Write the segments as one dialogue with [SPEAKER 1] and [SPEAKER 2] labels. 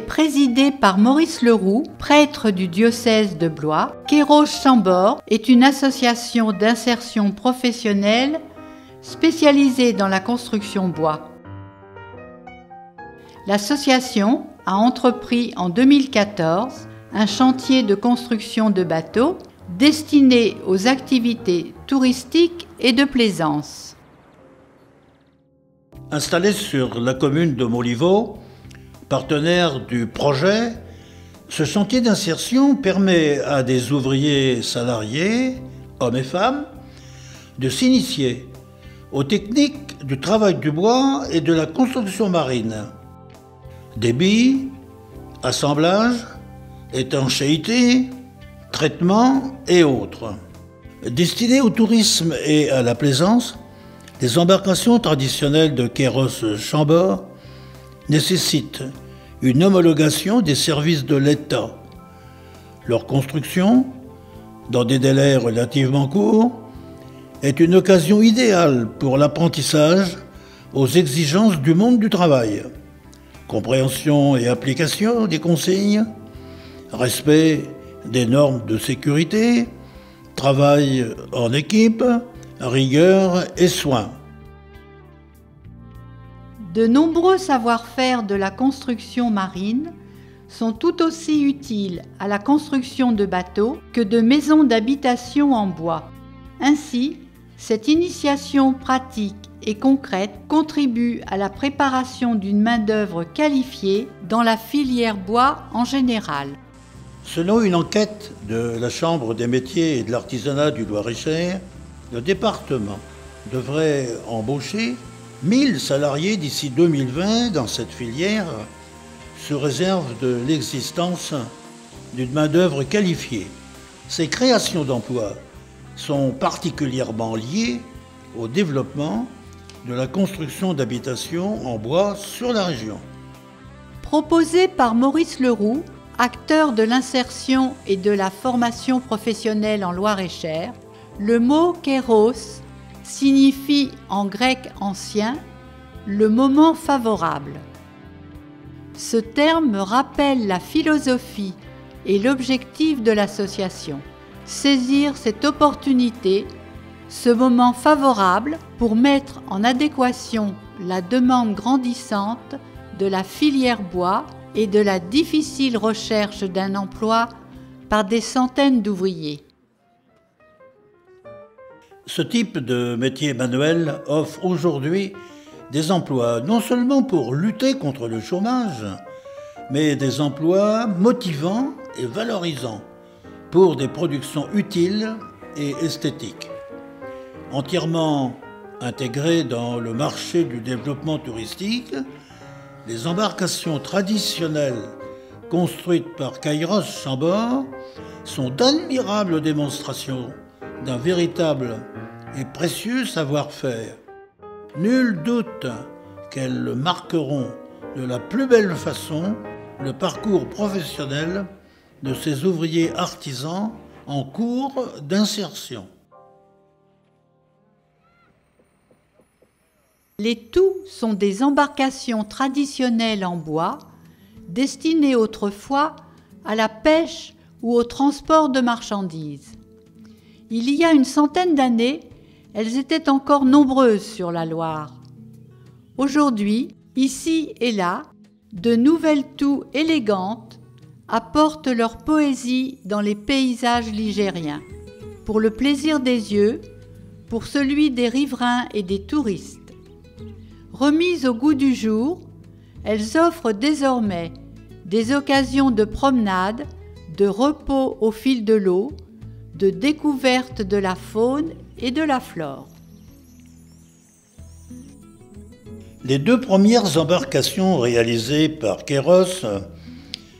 [SPEAKER 1] présidée par Maurice Leroux, prêtre du diocèse de Blois. Kéros-Chambord est une association d'insertion professionnelle spécialisée dans la construction bois. L'association a entrepris en 2014 un chantier de construction de bateaux destiné aux activités touristiques et de plaisance.
[SPEAKER 2] Installé sur la commune de Moliveau, partenaire du projet, ce chantier d'insertion permet à des ouvriers salariés, hommes et femmes, de s'initier aux techniques du travail du bois et de la construction marine. Débit, assemblage, étanchéité, traitement et autres. Destinées au tourisme et à la plaisance, les embarcations traditionnelles de Kéros-Chambord nécessitent une homologation des services de l'État. Leur construction, dans des délais relativement courts, est une occasion idéale pour l'apprentissage aux exigences du monde du travail. Compréhension et application des consignes, respect des normes de sécurité, travail en équipe, rigueur et soin.
[SPEAKER 1] De nombreux savoir-faire de la construction marine sont tout aussi utiles à la construction de bateaux que de maisons d'habitation en bois. Ainsi, cette initiation pratique et concrète contribue à la préparation d'une main-d'œuvre qualifiée dans la filière bois en général.
[SPEAKER 2] Selon une enquête de la Chambre des métiers et de l'artisanat du Loir-et-Cher, le département devrait embaucher 1000 salariés d'ici 2020 dans cette filière, sous réserve de l'existence d'une main-d'œuvre qualifiée. Ces créations d'emplois sont particulièrement liées au développement de la construction d'habitations en bois sur la région.
[SPEAKER 1] Proposé par Maurice Leroux, acteur de l'insertion et de la formation professionnelle en Loir-et-Cher, le mot kéros signifie en grec ancien le moment favorable. Ce terme rappelle la philosophie et l'objectif de l'association. Saisir cette opportunité, ce moment favorable pour mettre en adéquation la demande grandissante de la filière bois et de la difficile recherche d'un emploi par des centaines d'ouvriers.
[SPEAKER 2] Ce type de métier manuel offre aujourd'hui des emplois non seulement pour lutter contre le chômage, mais des emplois motivants et valorisants pour des productions utiles et esthétiques. Entièrement intégrées dans le marché du développement touristique, les embarcations traditionnelles construites par Kéros-Chambord sont d'admirables démonstrations d'un véritable et précieux savoir-faire. Nul doute qu'elles marqueront de la plus belle façon le parcours professionnel de ces ouvriers artisans en cours d'insertion.
[SPEAKER 1] Les tous sont des embarcations traditionnelles en bois, destinées autrefois à la pêche ou au transport de marchandises. Il y a une centaine d'années, elles étaient encore nombreuses sur la Loire. Aujourd'hui, ici et là, de nouvelles toux élégantes apportent leur poésie dans les paysages ligériens, pour le plaisir des yeux, pour celui des riverains et des touristes. Remises au goût du jour, elles offrent désormais des occasions de promenade, de repos au fil de l'eau, de découverte de la faune et de la flore.
[SPEAKER 2] Les deux premières embarcations réalisées par Kéros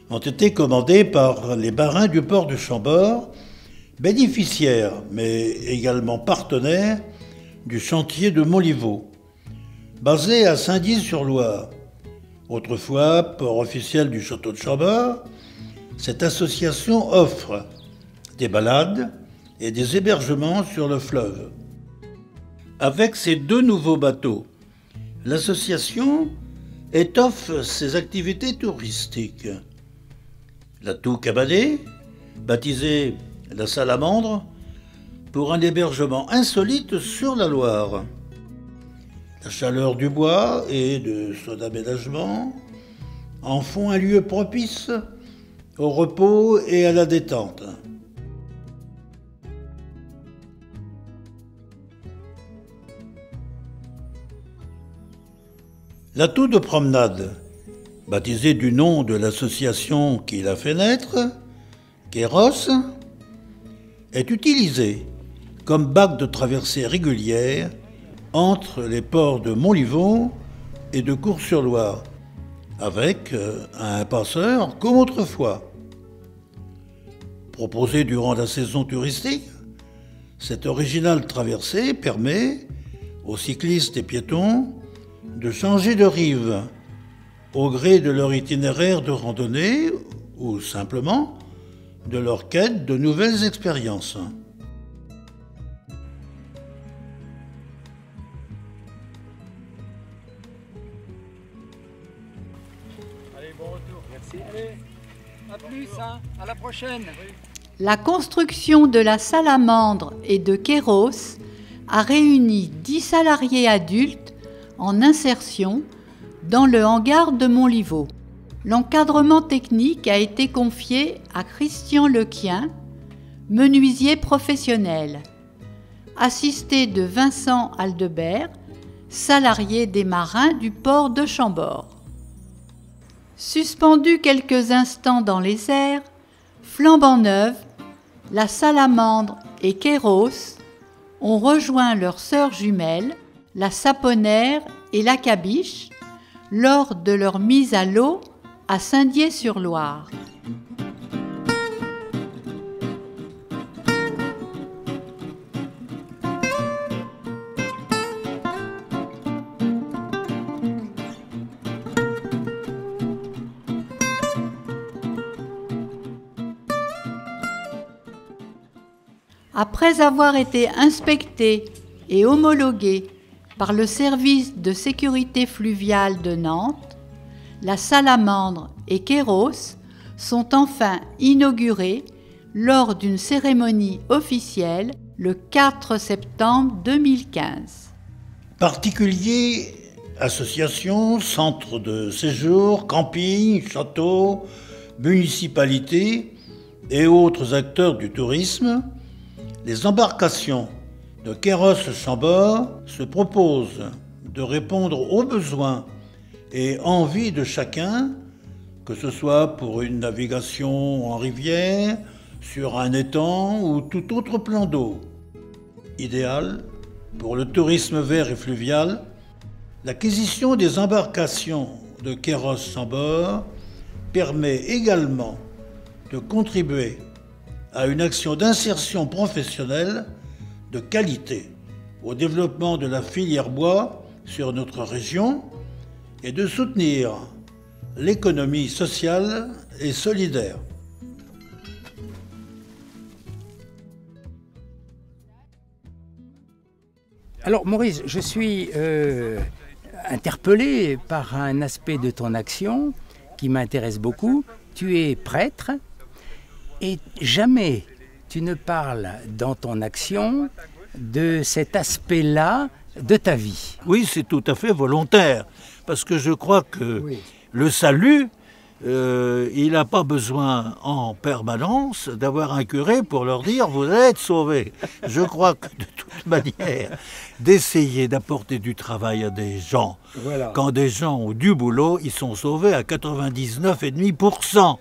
[SPEAKER 2] ont été commandées par les marins du port de Chambord, bénéficiaires, mais également partenaires du chantier de Moliveau. Basé à Saint-Dié-sur-Loire, autrefois port officiel du château de Chambord, cette association offre des balades et des hébergements sur le fleuve. Avec ces deux nouveaux bateaux, l'association étoffe ses activités touristiques. La Toux Cabanet, baptisée la Salamandre, pour un hébergement insolite sur la Loire. La chaleur du bois et de son aménagement en font un lieu propice au repos et à la détente. La Toux de promenade, baptisée du nom de l'association qui l'a fait naître, Kéros, est utilisée comme bac de traversée régulière entre les ports de Montlivaud et de Cours-sur-Loire, avec un passeur comme autrefois. Proposée durant la saison touristique, cette originale traversée permet aux cyclistes et piétons de changer de rive au gré de leur itinéraire de randonnée ou simplement de leur quête de nouvelles expériences.
[SPEAKER 3] Allez, bon retour. Merci. Allez, à plus, hein. À la prochaine.
[SPEAKER 1] La construction de la Salamandre et de Kéros a réuni 10 salariés adultes en insertion dans le hangar de Montlivaud. L'encadrement technique a été confié à Christian Lequien, menuisier professionnel, assisté de Vincent Aldebert, salarié des marins du port de Chambord. Suspendue quelques instants dans les airs, flambant neuve, la Salamandre et Kéros ont rejoint leurs sœurs jumelles, la Saponnaire et la Cabiche, lors de leur mise à l'eau à Saint-Dié-sur-Loire. Après avoir été inspectée et homologuée par le service de sécurité fluviale de Nantes, la Salamandre et Kéros sont enfin inaugurés lors d'une cérémonie officielle le 4 septembre 2015.
[SPEAKER 2] Particuliers, associations, centres de séjour, campings, châteaux, municipalités et autres acteurs du tourisme, les embarcations de Kéros-Chambord se proposent de répondre aux besoins et envies de chacun, que ce soit pour une navigation en rivière, sur un étang ou tout autre plan d'eau. Idéal pour le tourisme vert et fluvial, l'acquisition des embarcations de Kéros-Chambord permet également de contribuer à une action d'insertion professionnelle de qualité, au développement de la filière bois sur notre région et de soutenir l'économie sociale et solidaire.
[SPEAKER 3] Alors Maurice, je suis interpellé par un aspect de ton action qui m'intéresse beaucoup. Tu es prêtre et jamais tu ne parles dans ton action de cet aspect-là de ta vie.
[SPEAKER 2] Oui, c'est tout à fait volontaire, parce que je crois que le salut, il n'a pas besoin en permanence d'avoir un curé pour leur dire « vous allez être sauvés ». Je crois que de toute manière, d'essayer d'apporter du travail à des gens, quand des gens ont du boulot, ils sont sauvés à 99,5%.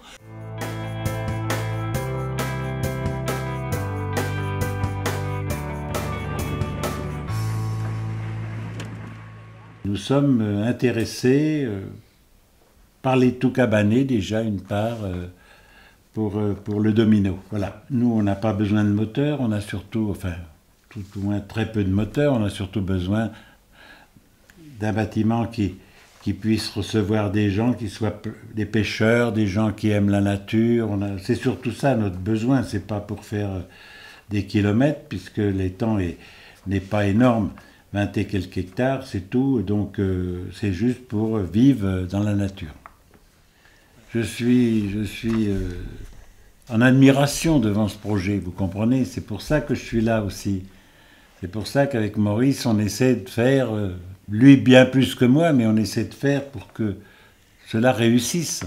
[SPEAKER 4] Nous sommes intéressés par les Toux Cabanets, déjà une part, pour le domino. Voilà. Nous, on n'a pas besoin de moteur, on a surtout, enfin, tout au moins très peu de moteur, on a surtout besoin d'un bâtiment qui puisse recevoir des gens, qui soient des pêcheurs, des gens qui aiment la nature. C'est surtout ça notre besoin, c'est pas pour faire des kilomètres, puisque l'étang n'est pas énorme. 20 et quelques hectares, c'est tout. Donc c'est juste pour vivre dans la nature. Je suis en admiration devant ce projet, vous comprenez? C'est pour ça que je suis là aussi. C'est pour ça qu'avec Maurice, on essaie de faire, lui bien plus que moi, mais on essaie de faire pour que cela réussisse.